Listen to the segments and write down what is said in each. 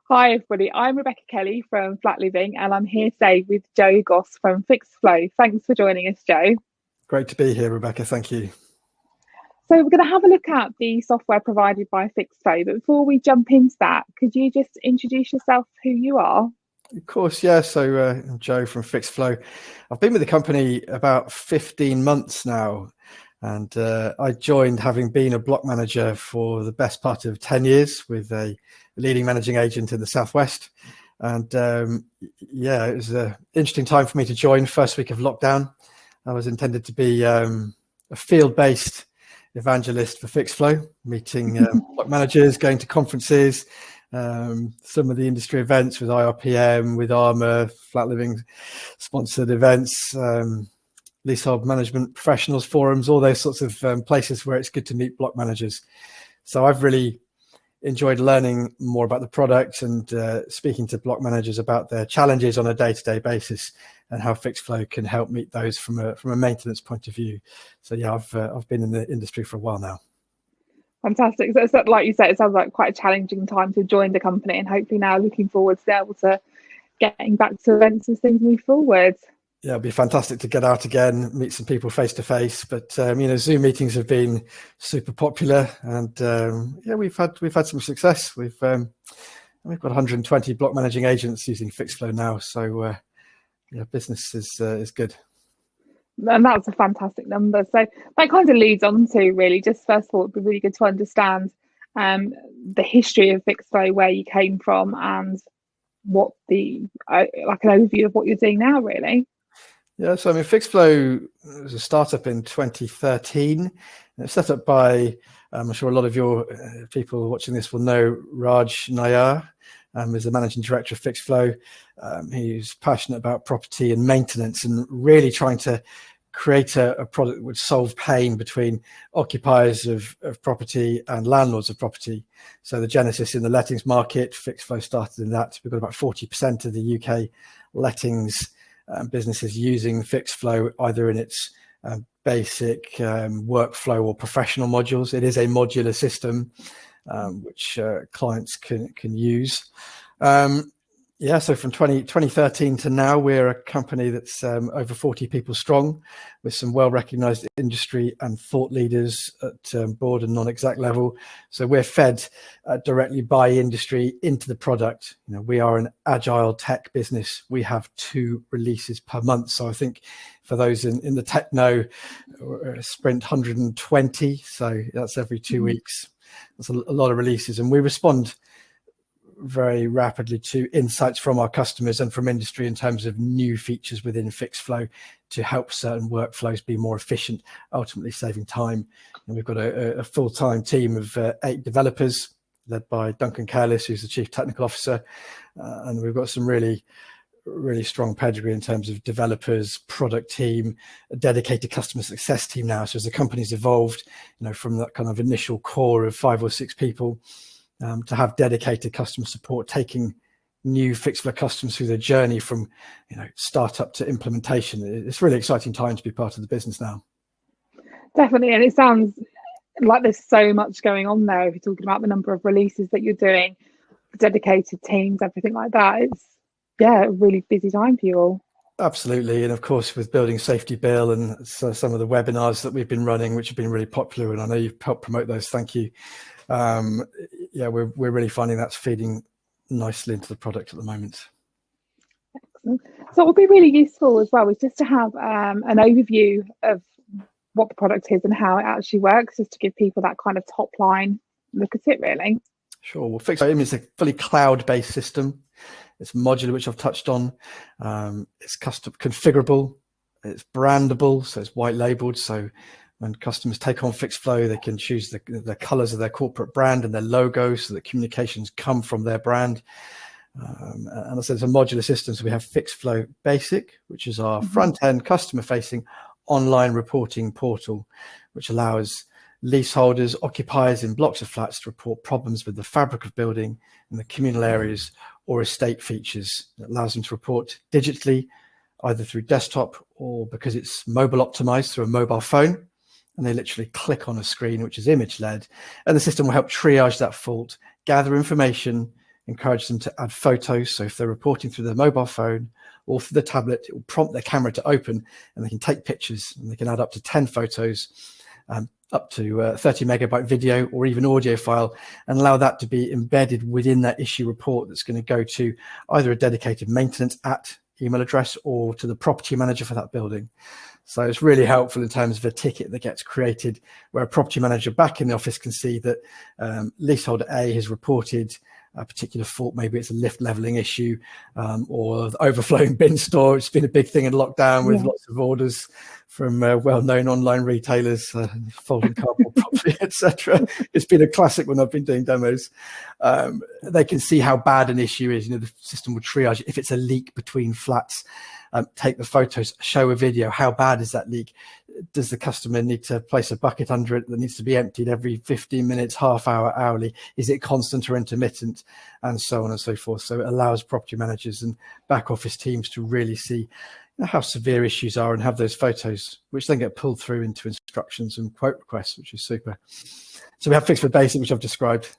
Hi, everybody. I'm Rebecca Kelly from Flat Living, and I'm here today with Joe Goss from Fixflo. Thanks for joining us, Joe. Great to be here, Rebecca. Thank you. So, we're going to have a look at the software provided by Fixflo. But before we jump into that, could you just introduce yourself, who you are? Of course, yeah. So I'm Joe from Fixflo. I've been with the company about 15 months now, and I joined having been a block manager for the best part of 10 years with a leading managing agent in the Southwest. And yeah, it was an interesting time for me to join. First week of lockdown, I was intended to be a field-based evangelist for Fixflo, meeting block managers, going to conferences, some of the industry events with IRPM, with Armour, Flat Living sponsored events, leasehold management professionals forums, all those sorts of places where it's good to meet block managers. So I've really enjoyed learning more about the product and speaking to block managers about their challenges on a day-to-day basis and how Fixflo can help meet those from a maintenance point of view. So yeah, I've been in the industry for a while now. Fantastic. So, like you said, it sounds like quite a challenging time to join the company, and hopefully now looking forward to be able to getting back to events as things move forward. Yeah, it'd be fantastic to get out again, meet some people face to face. But Zoom meetings have been super popular, and yeah, we've had some success. We've got 120 block managing agents using Fixflo now, so yeah, business is good. And that's a fantastic number. So that kind of leads on to really just first of all, it'd be really good to understand the history of Fixflo, where you came from, and what the like an overview of what you're doing now, really. Yeah, so Fixflo was a startup in 2013. And it's set up by, I'm sure a lot of your people watching this will know Raj Nayar, is the managing director of Fixflo. He's passionate about property and maintenance and really trying to create a product that would solve pain between occupiers of property and landlords of property. So the genesis in the lettings market, Fixflo started in that. We've got about 40% of the UK lettings businesses using Fixflo either in its basic workflow or professional modules. It is a modular system which clients can use. Yeah, so from 2013 to now, we're a company that's over 40 people strong, with some well-recognized industry and thought leaders at board and non-exec level. So we're fed directly by industry into the product. We are an agile tech business. We have 2 releases per month. So I think for those in the tech know, sprint 120. So that's every 2 weeks. That's a lot of releases, and we respond very rapidly to insights from our customers and from industry in terms of new features within Fixflo to help certain workflows be more efficient, ultimately saving time. And we've got a full-time team of 8 developers led by Duncan Careless, who's the chief technical officer, and we've got some really strong pedigree in terms of developers, product team, a dedicated customer success team now. So as the company's evolved, from that kind of initial core of 5 or 6 people, to have dedicated customer support, taking new Fixflo customers through their journey from startup to implementation. It's a really exciting time to be part of the business now. Definitely, and it sounds like there's so much going on there. If you're talking about the number of releases that you're doing, dedicated teams, everything like that, it's a really busy time for you all. Absolutely, and of course with Building Safety Bill and some of the webinars that we've been running, which have been really popular, and I know you've helped promote those, thank you. Yeah, we're really finding that's feeding nicely into the product at the moment. Excellent. So it would be really useful as well is just to have an overview of what the product is and how it actually works, just to give people that kind of top line look at it, really. Sure. Well, Fixflo is a fully cloud-based system. It's modular, which I've touched on. It's custom configurable. It's brandable, so it's white labeled. So when customers take on Fixflo, they can choose the colors of their corporate brand and their logo, so that communications come from their brand. And I said it's a modular system. So we have Fixflo Basic, which is our front-end customer-facing online reporting portal, which allows leaseholders, occupiers in blocks of flats to report problems with the fabric of building in the communal areas or estate features. It allows them to report digitally, either through desktop or, because it's mobile optimized, through a mobile phone. And they literally click on a screen, which is image led, and the system will help triage that fault, gather information, encourage them to add photos. So if they're reporting through their mobile phone or through the tablet, it will prompt their camera to open and they can take pictures, and they can add up to 10 photos, up to 30 megabyte video or even audio file, and allow that to be embedded within that issue report that's going to go to either a dedicated maintenance @ email address or to the property manager for that building. So it's really helpful in terms of a ticket that gets created where a property manager back in the office can see that leaseholder A has reported a particular fault. Maybe it's a lift leveling issue, or the overflowing bin store. It's been a big thing in lockdown with lots of orders from well-known online retailers, folding cardboard properly, etc. It's been a classic when I've been doing demos. They can see how bad an issue is. The system will triage if it's a leak between flats. Take the photos, show a video. How bad is that leak? Does the customer need to place a bucket under it that needs to be emptied every 15 minutes, half hour, hourly? Is it constant or intermittent? And so on and so forth. So it allows property managers and back office teams to really see how severe issues are and have those photos, which then get pulled through into instructions and quote requests, which is super. So we have Fixflo Basic, which I've described.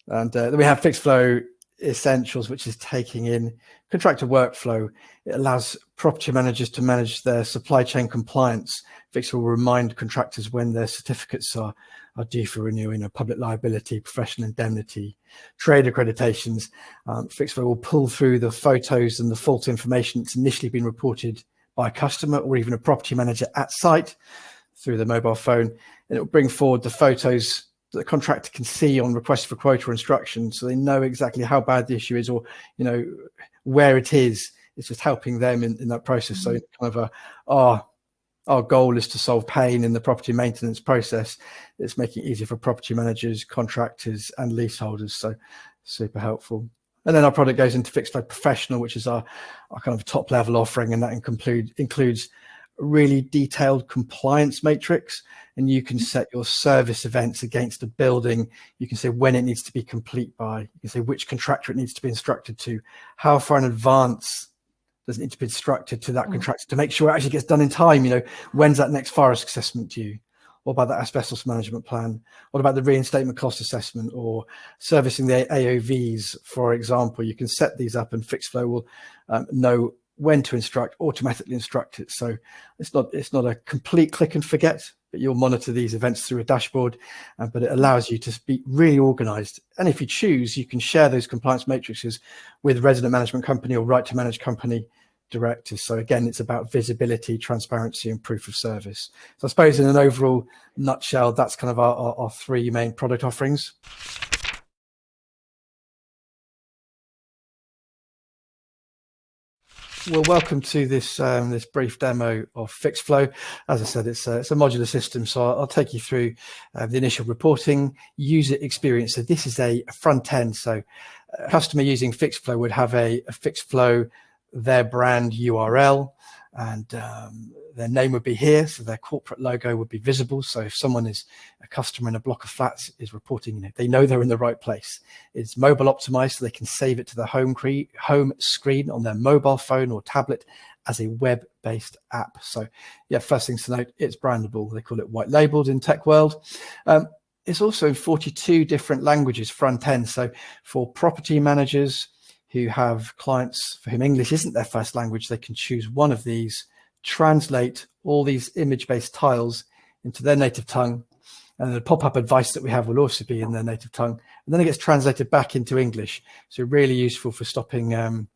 And then we have Fixflo Essentials, which is taking in contractor workflow. It allows property managers to manage their supply chain compliance. Fixflo will remind contractors when their certificates are due for renewing, public liability, professional indemnity, trade accreditations. Fixflo will pull through the photos and the fault information that's initially been reported by a customer or even a property manager at site through the mobile phone, and it will bring forward the photos that the contractor can see on request for quote or instruction, so they know exactly how bad the issue is, or where it is. It's just helping them in that process. So kind of our goal is to solve pain in the property maintenance process. It's making it easier for property managers, contractors, and leaseholders. So super helpful. And then our product goes into Fixflo Professional, which is our kind of top level offering, and that includes a really detailed compliance matrix. And you can set your service events against a building. You can say when it needs to be complete by. You can say which contractor it needs to be instructed to, how far in advance does it need to be instructed to that contractor to make sure it actually gets done in time. When's that next fire risk assessment due? What about that asbestos management plan? What about the reinstatement cost assessment or servicing the AOVs, for example? You can set these up, and Fixflo will know when to automatically instruct it. So it's not a complete click and forget, but you'll monitor these events through a dashboard, but it allows you to be really organized. And if you choose, you can share those compliance matrices with resident management company or right to manage company directors. So again, it's about visibility, transparency, and proof of service. So I suppose in an overall nutshell, that's kind of our three main product offerings. Well, welcome to this this brief demo of Fixflo. As I said, it's a modular system, so I'll take you through the initial reporting, user experience. So this is a front end. So a customer using Fixflo would have a Fixflo, their brand URL, and their name would be here, so their corporate logo would be visible. So if someone is a customer in a block of flats is reporting, they know they're in the right place. It's mobile optimized, so they can save it to the home screen on their mobile phone or tablet as a web-based app. So yeah, first things to note, it's brandable. They call it white labeled in tech world. It's also in 42 different languages front end. So for property managers who have clients for whom English isn't their first language, they can choose one of these, translate all these image-based tiles into their native tongue, and the pop-up advice that we have will also be in their native tongue, and then it gets translated back into English. So really useful for stopping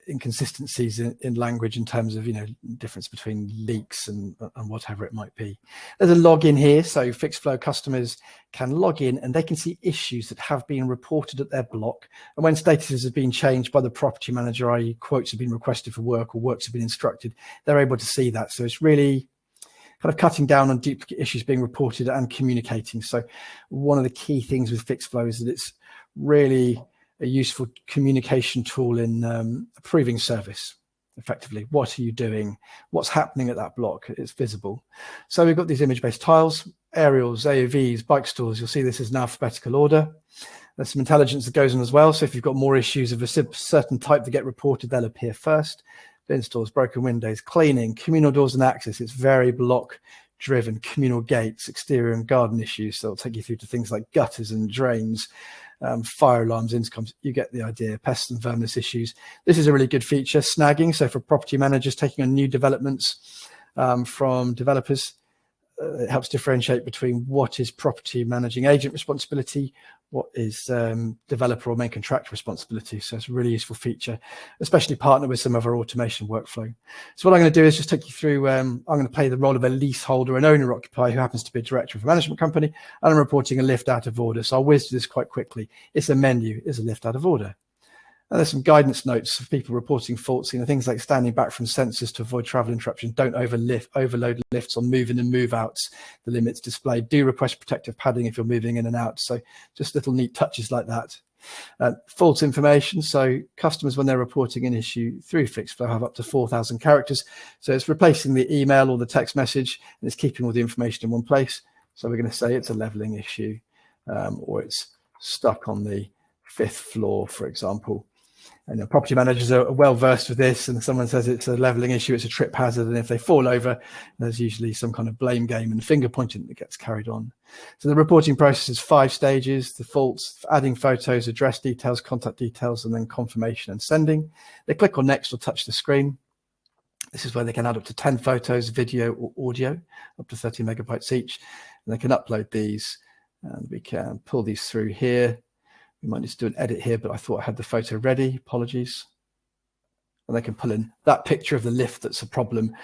inconsistencies in language in terms of difference between leaks and whatever it might be. There's a login here, so Fixflo customers can log in and they can see issues that have been reported at their block, and when statuses have been changed by the property manager, i.e. quotes have been requested for work or works have been instructed, they're able to see that. So it's really kind of cutting down on duplicate issues being reported and communicating. So one of the key things with Fixflo is that it's really a useful communication tool in approving service effectively. What are you doing? What's happening at that block? It's visible. So we've got these image-based tiles, aerials, AOVs, bike stores. You'll see this is in alphabetical order. There's some intelligence that goes on as well. So if you've got more issues of a certain type that get reported, they'll appear first. Bin stores, broken windows, cleaning, communal doors and access. It's very block driven, communal gates, exterior and garden issues. So it'll take you through to things like gutters and drains, fire alarms, intercoms, you get the idea, pests and verminous issues. This is a really good feature. Snagging, so for property managers taking on new developments from developers, it helps differentiate between what is property managing agent responsibility, what is developer or main contractor responsibility. So it's a really useful feature, especially partner with some of our automation workflow. So what I'm going to do is just take you through, I'm going to play the role of a leaseholder, an owner occupier who happens to be a director of a management company, and I'm reporting a lift out of order. So I'll whiz through this quite quickly. It's a menu, is a lift out of order. And there's some guidance notes of people reporting faults, things like standing back from sensors to avoid travel interruption. Don't overload lifts on move in and move outs. The limits displayed. Do request protective padding if you're moving in and out. So just little neat touches like that. Fault information. So customers, when they're reporting an issue through Fixflo, have up to 4,000 characters. So it's replacing the email or the text message, and it's keeping all the information in one place. So we're going to say it's a leveling issue, or it's stuck on the 5th floor, for example. And property managers are well versed with this, and someone says it's a leveling issue, it's a trip hazard, and if they fall over, there's usually some kind of blame game and finger pointing that gets carried on. So the reporting process is 5 stages: the faults, adding photos, address details, contact details, and then confirmation and sending. They click on next or touch the screen. This is where they can add up to 10 photos, video or audio, up to 30 megabytes each, and they can upload these, and we can pull these through here. We might need to do an edit here, but I thought I had the photo ready. Apologies. And they can pull in that picture of the lift that's a problem.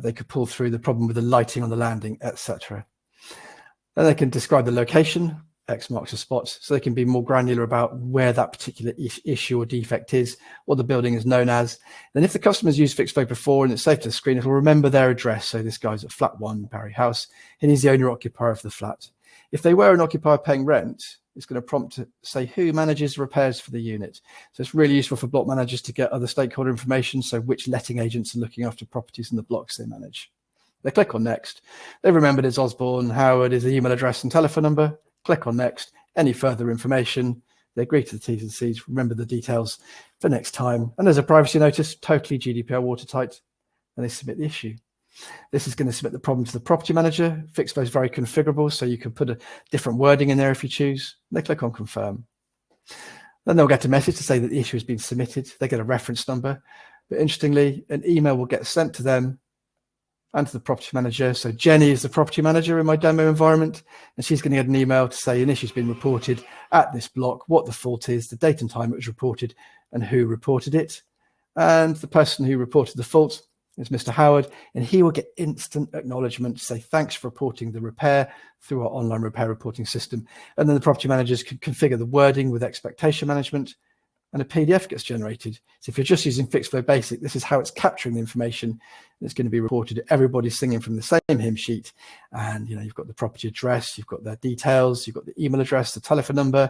They could pull through the problem with the lighting on the landing, etc. Then they can describe the location, X marks the spot, so they can be more granular about where that particular issue or defect is, what the building is known as. Then if the customer's used Fixflo before and it's saved to the screen, it'll remember their address. So this guy's at flat 1, Barry House, and he's the owner occupier of the flat. If they were an occupier paying rent, it's going to prompt to say who manages repairs for the unit. So it's really useful for block managers to get other stakeholder information, so which letting agents are looking after properties in the blocks they manage. They click on next. They've remembered it's Osborne, Howard is the email address and telephone number. Click on next. Any further information, they agree to the T's and C's, remember the details for next time. And there's a privacy notice, totally GDPR watertight, and they submit the issue. This is going to submit the problem to the property manager. Fixflo is very configurable, so you can put a different wording in there if you choose. They click on confirm. Then they'll get a message to say that the issue has been submitted. They get a reference number. But interestingly, an email will get sent to them and to the property manager. So Jenny is the property manager in my demo environment, and she's going to get an email to say an issue's been reported at this block, what the fault is, the date and time it was reported, and who reported it. And the person who reported the fault is Mr. Howard, and he will get instant acknowledgement to say thanks for reporting the repair through our online repair reporting system. And then the property managers can configure the wording with expectation management, and a PDF gets generated. So if you're just using Fixflo Basic, this is how it's capturing the information. It's going to be reported. Everybody's singing from the same hymn sheet, and you've got the property address, you've got their details, you've got the email address, the telephone number.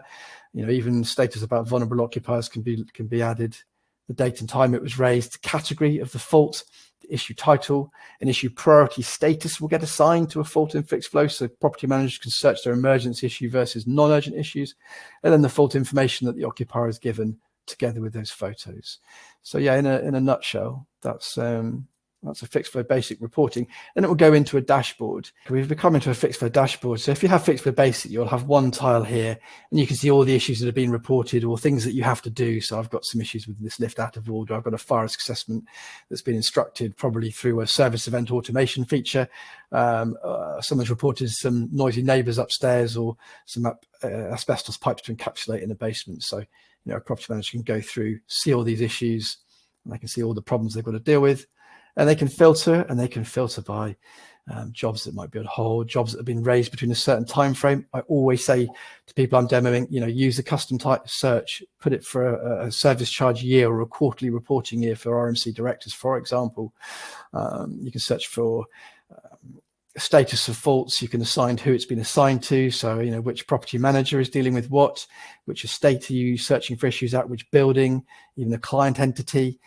Even status about vulnerable occupiers can be added. The date and time it was raised, the category of the fault, the issue title, an issue priority status will get assigned to a fault in Fixflo, so property managers can search their emergency issue versus non-urgent issues, and then the fault information that the occupier has given together with those photos. So yeah, in a nutshell, that's a Fixflo Basic reporting, and it will go into a dashboard. We've come into a Fixflo dashboard. So if you have Fixflo Basic, you'll have one tile here, and you can see all the issues that have been reported or things that you have to do. So I've got some issues with this lift out of order. I've got a fire risk assessment that's been instructed probably through a service event automation feature. Someone's reported some noisy neighbours upstairs, or some asbestos pipes to encapsulate in the basement. So a property manager can go through, see all these issues, and they can see all the problems they've got to deal with. And they can filter, by jobs that might be on hold, jobs that have been raised between a certain time frame. I always say to people I'm demoing, use a custom type search, put it for a service charge year or a quarterly reporting year for RMC directors, for example. You can search for status of faults. You can assign who it's been assigned to. So, which property manager is dealing with what, which estate are you searching for issues at, which building, even the client entity.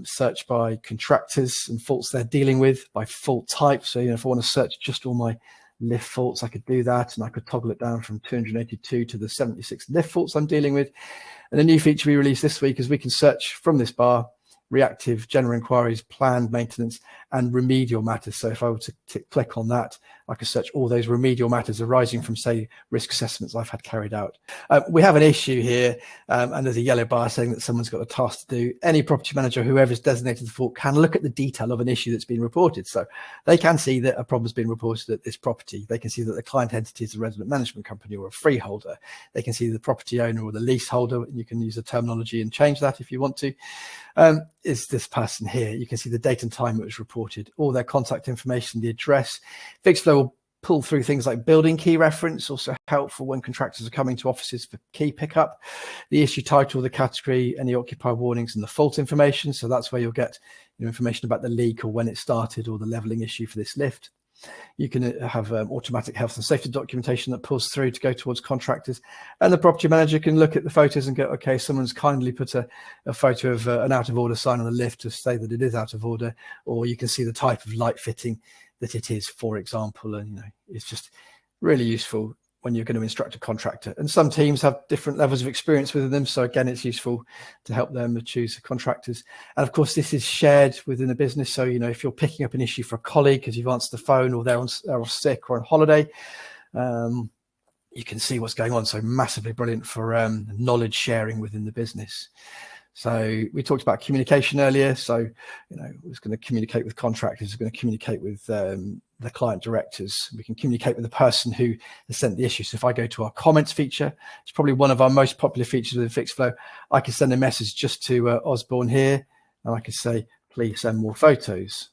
Search by contractors and faults they're dealing with, by fault type. So, if I want to search just all my lift faults, I could do that, and I could toggle it down from 282 to the 76 lift faults I'm dealing with. And a new feature we released this week is we can search from this bar reactive, general inquiries, planned maintenance, and remedial matters. So if I were to click on that, I can search all those remedial matters arising from, say, risk assessments I've had carried out. We have an issue here, and there's a yellow bar saying that someone's got a task to do. Any property manager, whoever's designated the fault, can look at the detail of an issue that's been reported. So they can see that a problem's been reported at this property. They can see that the client entity is a resident management company or a freeholder. They can see the property owner or the leaseholder. You can use the terminology and change that if you want to. Is this person here? You can see the date and time it was reported, all their contact information, the address. Fixflo will pull through things like building key reference, also helpful when contractors are coming to offices for key pickup, the issue title, the category, any occupier warnings, and the fault information. So that's where you'll get information about the leak or when it started or the levelling issue for this lift. You can have automatic health and safety documentation that pulls through to go towards contractors, and the property manager can look at the photos and go, okay, someone's kindly put a photo of an out of order sign on the lift to say that it is out of order, or you can see the type of light fitting that it is, for example. And it's just really useful when you're going to instruct a contractor. And some teams have different levels of experience within them, so again, it's useful to help them choose the contractors. And of course, this is shared within the business. So if you're picking up an issue for a colleague because you've answered the phone, or they're sick or on holiday, you can see what's going on. So massively brilliant for knowledge sharing within the business. So we talked about communication earlier. So, it's going to communicate with contractors, it's going to communicate with the client directors. We can communicate with the person who has sent the issue. So if I go to our comments feature, it's probably one of our most popular features within Fixflo. I can send a message just to Osborne here, and I can say, please send more photos,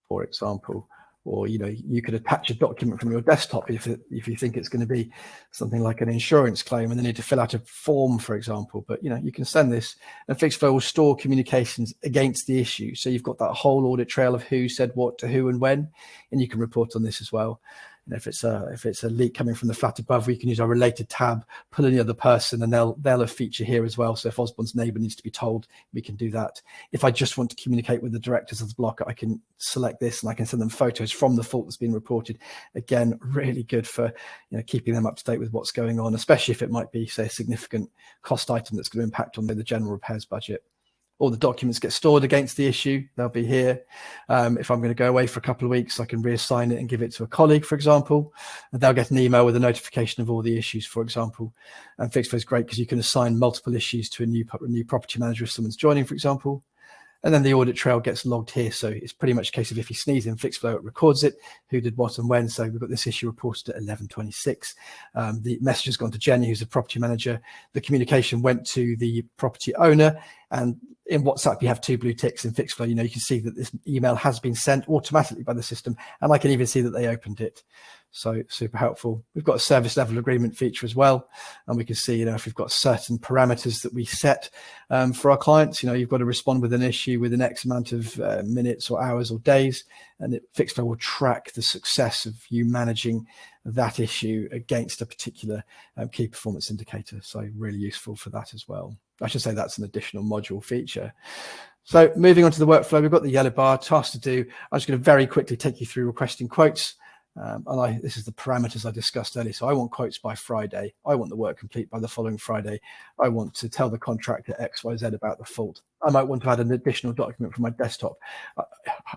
for example. Or, you could attach a document from your desktop if you think it's going to be something like an insurance claim and they need to fill out a form, for example. But, you can send this, and Fixflo will store communications against the issue. So you've got that whole audit trail of who said what to who and when, and you can report on this as well. And if it's a leak coming from the flat above, we can use our related tab, pull in the other person, and they'll have feature here as well. So if Osborne's neighbour needs to be told, we can do that. If I just want to communicate with the directors of the block, I can select this and I can send them photos from the fault that's been reported. Again, really good for keeping them up to date with what's going on, especially if it might be, say, a significant cost item that's going to impact on the general repairs budget. All the documents get stored against the issue. They'll be here. If I'm going to go away for a couple of weeks, I can reassign it and give it to a colleague, for example, and they'll get an email with a notification of all the issues, for example. And Fixflo is great because you can assign multiple issues to a new property manager if someone's joining, for example. And then the audit trail gets logged here. So it's pretty much a case of if you sneeze in Fixflo, it records it, who did what and when. So we've got this issue reported at 11:26. The message has gone to Jenny, who's a property manager. The communication went to the property owner. And in WhatsApp, you have 2 blue ticks. In Fixflo, you can see that this email has been sent automatically by the system. And I can even see that they opened it. So super helpful. We've got a service level agreement feature as well. And we can see, if we've got certain parameters that we set for our clients, you've got to respond with an issue within X amount of minutes or hours or days. And Fixflo will track the success of you managing that issue against a particular key performance indicator. So really useful for that as well. I should say that's an additional module feature. So moving on to the workflow, we've got the yellow bar, task to do. I'm just going to very quickly take you through requesting quotes. This is the parameters I discussed earlier. So I want quotes by Friday. I want the work complete by the following Friday. I want to tell the contractor X, Y, Z about the fault. I might want to add an additional document from my desktop.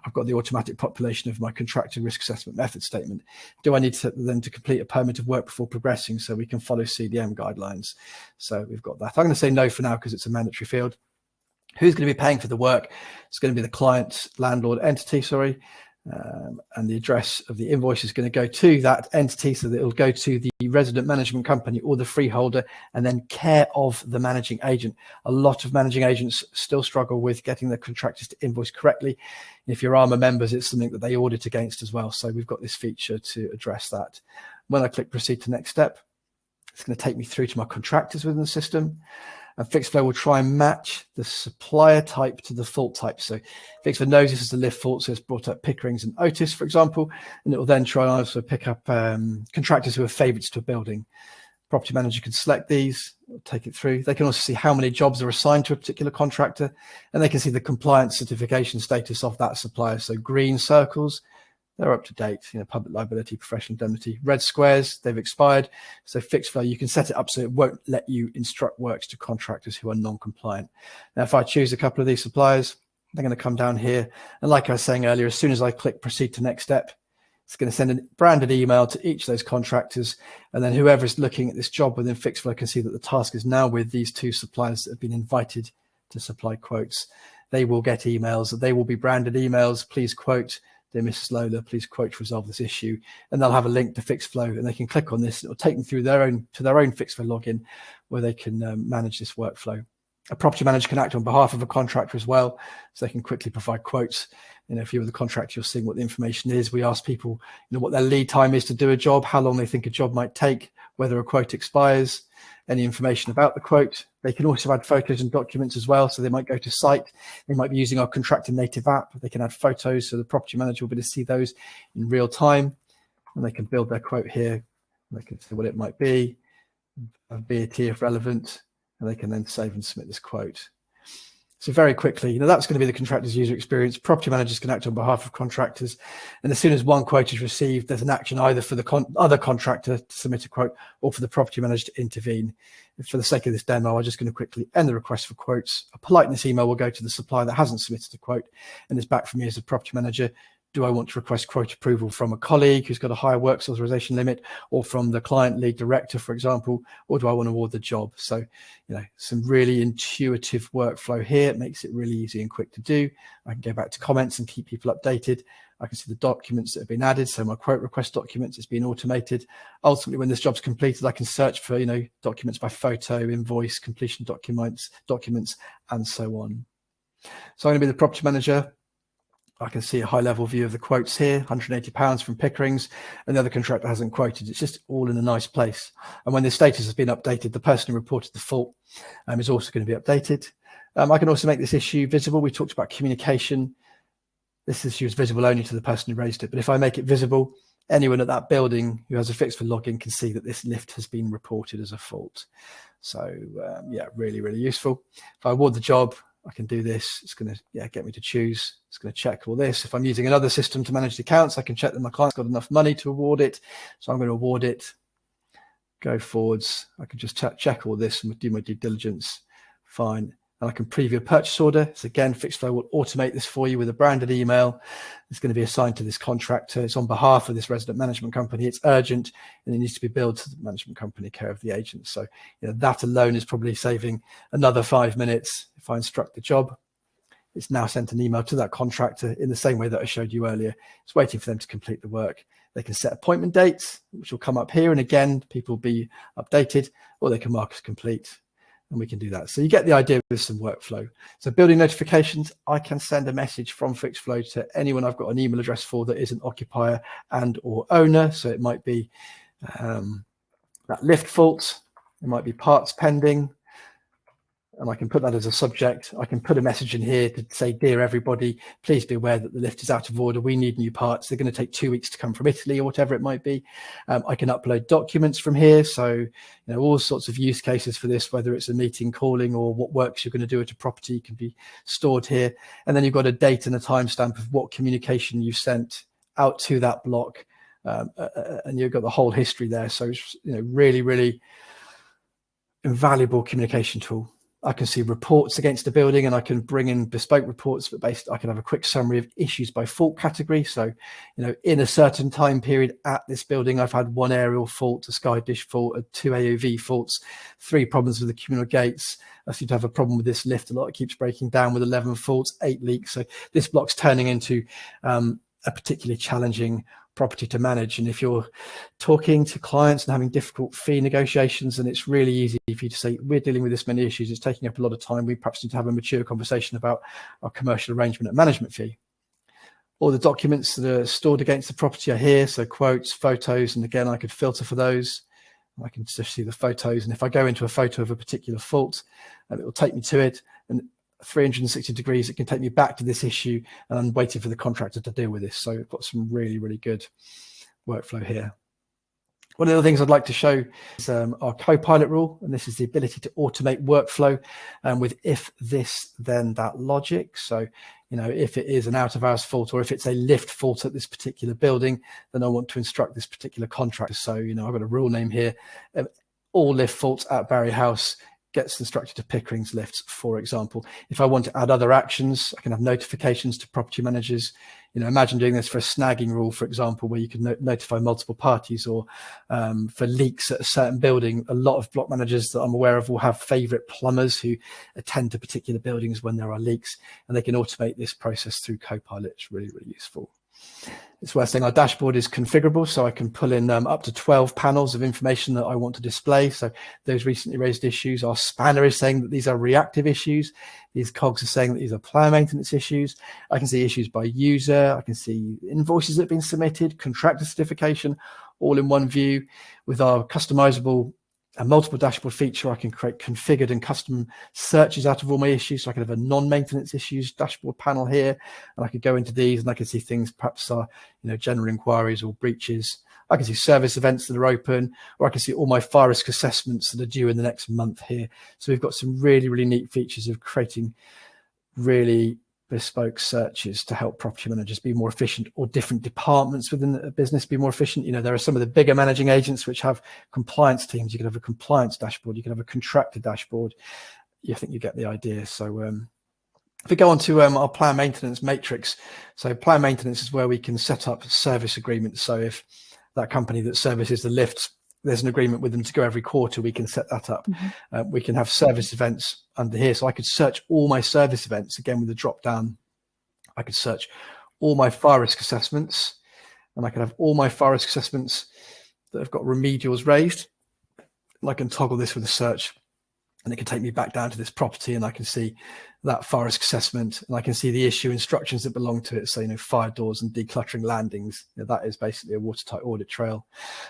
I've got the automatic population of my contractor risk assessment method statement. Do I need them to complete a permit of work before progressing so we can follow CDM guidelines? So we've got that. I'm going to say no for now because it's a mandatory field. Who's going to be paying for the work? It's going to be the client, landlord entity, sorry. And the address of the invoice is going to go to that entity, so that it'll go to the resident management company or the freeholder, and then care of the managing agent. A lot of managing agents still struggle with getting their contractors to invoice correctly. If you're ARMA members, it's something that they audit against as well. So we've got this feature to address that. When I click proceed to next step, it's going to take me through to my contractors within the system. And Fixflo will try and match the supplier type to the fault type. So Fixflo knows this is a lift fault, so it's brought up Pickering's and Otis, for example, and it will then try and also pick up contractors who are favourites to a building. Property manager can select these, take it through. They can also see how many jobs are assigned to a particular contractor, and they can see the compliance certification status of that supplier. So green circles, they're up to date, public liability, professional indemnity. Red squares, they've expired. So Fixflo, you can set it up so it won't let you instruct works to contractors who are non-compliant. Now, if I choose a couple of these suppliers, they're going to come down here. And like I was saying earlier, as soon as I click proceed to next step, It's going to send a branded email to each of those contractors, and then whoever's looking at this job within Fixflo can see that the task is now with these 2 suppliers that have been invited to supply quotes. They will get emails. They will be branded emails. Please quote, dear Mrs. Lola, please quote to resolve this issue. And they'll have a link to Fixflo, and they can click on this. It'll take them through their own Fixflo login, where they can manage this workflow. A property manager can act on behalf of a contractor as well, so they can quickly provide quotes. If you're the contractor, you're seeing what the information is. We ask people, what their lead time is to do a job, how long they think a job might take, whether a quote expires, any information about the quote. They can also add photos and documents as well. So they might go to site. They might be using our contractor native app. They can add photos, so the property manager will be able to see those in real time, and they can build their quote here. They can see what it might be, a VAT if relevant, and they can then save and submit this quote. So very quickly, that's going to be the contractor's user experience. Property managers can act on behalf of contractors. And as soon as one quote is received, there's an action either for the other contractor to submit a quote or for the property manager to intervene. And for the sake of this demo, I'm just going to quickly end the request for quotes. A politeness email will go to the supplier that hasn't submitted a quote, and it's back from me as a property manager. Do I want to request quote approval from a colleague who's got a higher works authorization limit, or from the client lead director, for example, or do I want to award the job? So, some really intuitive workflow here. It makes it really easy and quick to do. I can go back to comments and keep people updated. I can see the documents that have been added. So my quote request documents, it's been automated. Ultimately, when this job's completed, I can search for, documents by photo, invoice, completion documents, and so on. So I'm going to be the property manager. I can see a high level view of the quotes here, £180 from Pickering's, and the other contractor hasn't quoted. It's just all in a nice place. And when the status has been updated, the person who reported the fault is also going to be updated. I can also make this issue visible. We talked about communication. This issue is visible only to the person who raised it. But if I make it visible, anyone at that building who has a Fixflo login can see that this lift has been reported as a fault. So yeah, really, really useful. If I award the job, I can do this. It's going to get me to choose. It's going to check all this. If I'm using another system to manage the accounts, I can check that my client's got enough money to award it. So I'm going to award it, go forwards. I can just check all this and do my due diligence. Fine. And I can preview a purchase order. So again, Fixflo will automate this for you with a branded email. It's going to be assigned to this contractor. It's on behalf of this resident management company. It's urgent, and it needs to be billed to the management company care of the agent. So that alone is probably saving another 5 minutes. If I instruct the job, it's now sent an email to that contractor in the same way that I showed you earlier. It's waiting for them to complete the work. They can set appointment dates, which will come up here. And again, people will be updated, or they can mark as complete. And we can do that. So you get the idea with some workflow. So building notifications, I can send a message from Fixflo to anyone I've got an email address for that is an occupier and or owner. So it might be that lift fault. It might be parts pending. And I can put that as a subject. I can put a message in here to say, dear everybody, please be aware that the lift is out of order. We need new parts. They're going to take 2 weeks to come from Italy or whatever it might be. I can upload documents from here. So, all sorts of use cases for this, whether it's a meeting calling or what works you're going to do at a property can be stored here. And then you've got a date and a timestamp of what communication you sent out to that block. And you've got the whole history there. So it's, really, really invaluable communication tool. I can see reports against the building, and I can bring in bespoke reports, but I can have a quick summary of issues by fault category. So, in a certain time period at this building, I've had 1 aerial fault, a sky dish fault, 2 AOV faults, 3 problems with the communal gates. I seem to have a problem with this lift a lot. It keeps breaking down with 11 faults, 8 leaks. So this block's turning into a particularly challenging property to manage. And if you're talking to clients and having difficult fee negotiations, then it's really easy for you to say, we're dealing with this many issues, it's taking up a lot of time, we perhaps need to have a mature conversation about our commercial arrangement and management fee. All the documents that are stored against the property are here, so quotes, photos, and again I could filter for those. I can just see the photos, and if I go into a photo of a particular fault, it will take me to it, and 360 degrees, it can take me back to this issue, and I'm waiting for the contractor to deal with this. So we've got some really, really good workflow here. One of the things I'd like to show is our co-pilot rule, and this is the ability to automate workflow with if this then that logic. So, if it is an out of hours fault, or if it's a lift fault at this particular building, then I want to instruct this particular contractor. So, I've got a rule name here. All lift faults at Barry House gets instructed to Pickering's lifts, for example. If I want to add other actions, I can have notifications to property managers. Imagine doing this for a snagging rule, for example, where you can notify multiple parties, or for leaks at a certain building. A lot of block managers that I'm aware of will have favorite plumbers who attend to particular buildings when there are leaks, and they can automate this process through Copilot. It's really, really useful. It's worth saying our dashboard is configurable, so I can pull in up to 12 panels of information that I want to display. So those recently raised issues, our spanner is saying that these are reactive issues. These cogs are saying that these are plan maintenance issues. I can see issues by user. I can see invoices that have been submitted, contractor certification, all in one view. With our customizable multiple dashboard feature, I can create configured and custom searches out of all my issues. So I can have a non-maintenance issues dashboard panel here, and I could go into these and I can see things perhaps are, general inquiries or breaches. I can see service events that are open, or I can see all my fire risk assessments that are due in the next month here. So we've got some really, really neat features of creating really bespoke searches to help property managers be more efficient, or different departments within a business be more efficient. There are some of the bigger managing agents which have compliance teams. You could have a compliance dashboard, you can have a contractor dashboard. I think you get the idea. So if we go on to our plan maintenance matrix, so plan maintenance is where we can set up service agreements. So if that company that services the lifts, there's an agreement with them to go every quarter, we can set that up. We can have service events under here. So I could search all my service events, again with the drop down. I could search all my fire risk assessments, and I can have all my fire risk assessments that have got remedials raised. And I can toggle this with a search, and it can take me back down to this property, and I can see that fire risk assessment, and I can see the issue instructions that belong to it. So, fire doors and decluttering landings. That is basically a watertight audit trail.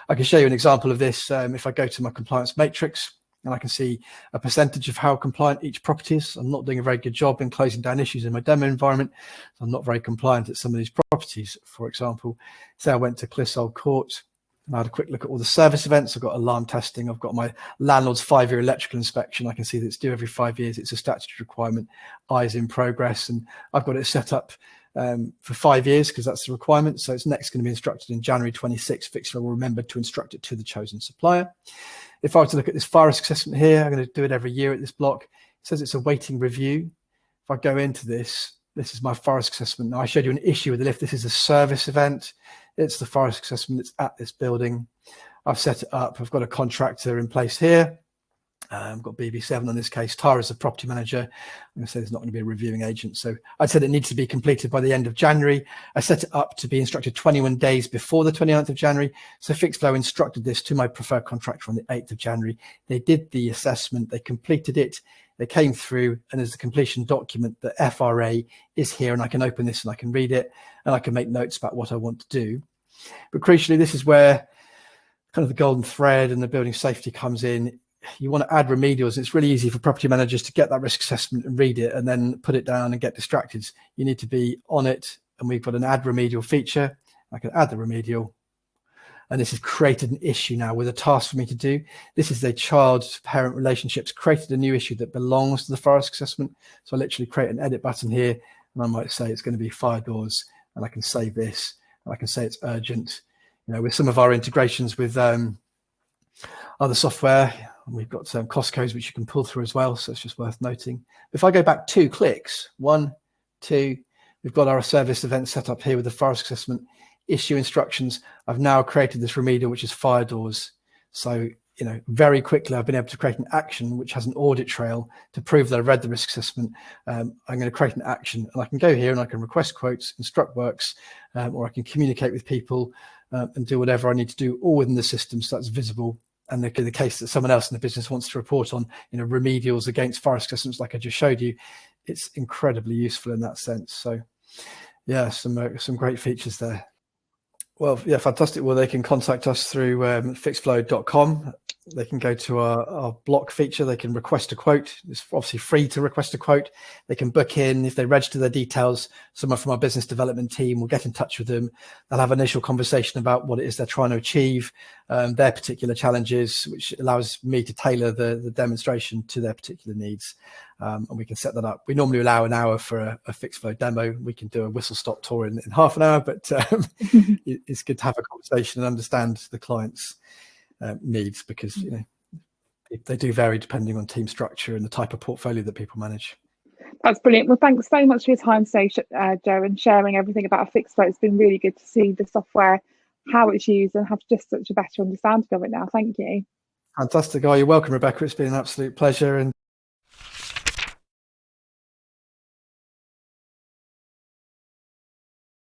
I can show you an example of this. If I go to my compliance matrix, and I can see a percentage of how compliant each property is. I'm not doing a very good job in closing down issues in my demo environment. So I'm not very compliant at some of these properties. For example, say I went to Leasehold Court, and I had a quick look at all the service events. I've got alarm testing. I've got my landlord's 5-year electrical inspection. I can see that it's due every 5 years. It's a statutory requirement. Eyes in progress. And I've got it set up for 5 years because that's the requirement. So it's next going to be instructed in January 26. Fixflo will remember to instruct it to the chosen supplier. If I were to look at this fire risk assessment here, I'm going to do it every year at this block. It says it's awaiting review. If I go into this, this is my fire risk assessment. Now I showed you an issue with the lift. This is a service event. It's the fire risk assessment. It's at this building. I've set it up. I've got a contractor in place here. I've got BB7 on this case. Tara's the property manager. I'm going to say there's not going to be a reviewing agent. So I said it needs to be completed by the end of January. I set it up to be instructed 21 days before the 29th of January. So Fixflo instructed this to my preferred contractor on the 8th of January. They did the assessment. They completed it. They came through, and as the completion document, the FRA is here, and I can open this and I can read it, and I can make notes about what I want to do. But crucially, this is where kind of the golden thread and the building safety comes in. You want to add remedials. It's really easy for property managers to get that risk assessment and read it and then put it down and get distracted. You need to be on it, and we've got an add remedial feature. I can add the remedial, and this has created an issue now with a task for me to do. This is a child-parent relationships, created a new issue that belongs to the fire risk assessment. So I literally create an edit button here, and I might say it's going to be fire doors, and I can save this, and I can say it's urgent. With some of our integrations with other software, and we've got some cost codes which you can pull through as well. So it's just worth noting. If I go back 2 clicks, 1, 2, we've got our service event set up here with the fire risk assessment, issue instructions. I've now created this remedial, which is fire doors. So, very quickly, I've been able to create an action which has an audit trail to prove that I read the risk assessment. I'm going to create an action, and I can go here and I can request quotes, instruct works, or I can communicate with people and do whatever I need to do, all within the system, so that's visible. And the case that someone else in the business wants to report on, remedials against fire risk assessments, like I just showed you, it's incredibly useful in that sense. So, yeah, some great features there. Well, yeah, fantastic. Well, they can contact us through fixflo.com. They can go to our block feature. They can request a quote. It's obviously free to request a quote. They can book in. If they register their details, someone from our business development team will get in touch with them. They'll have an initial conversation about what it is they're trying to achieve, their particular challenges, which allows me to tailor the demonstration to their particular needs. And we can set that up. We normally allow an hour for a Fixflo demo. We can do a whistle-stop tour in half an hour, but it's good to have a conversation and understand the client's needs, because they do vary depending on team structure and the type of portfolio that people manage. That's brilliant. Well, thanks so much for your time today, Joe, and sharing everything about Fixflo. It's been really good to see the software, how it's used, and have just such a better understanding of it now. Thank you. Fantastic. Oh, you're welcome, Rebecca. It's been an absolute pleasure. And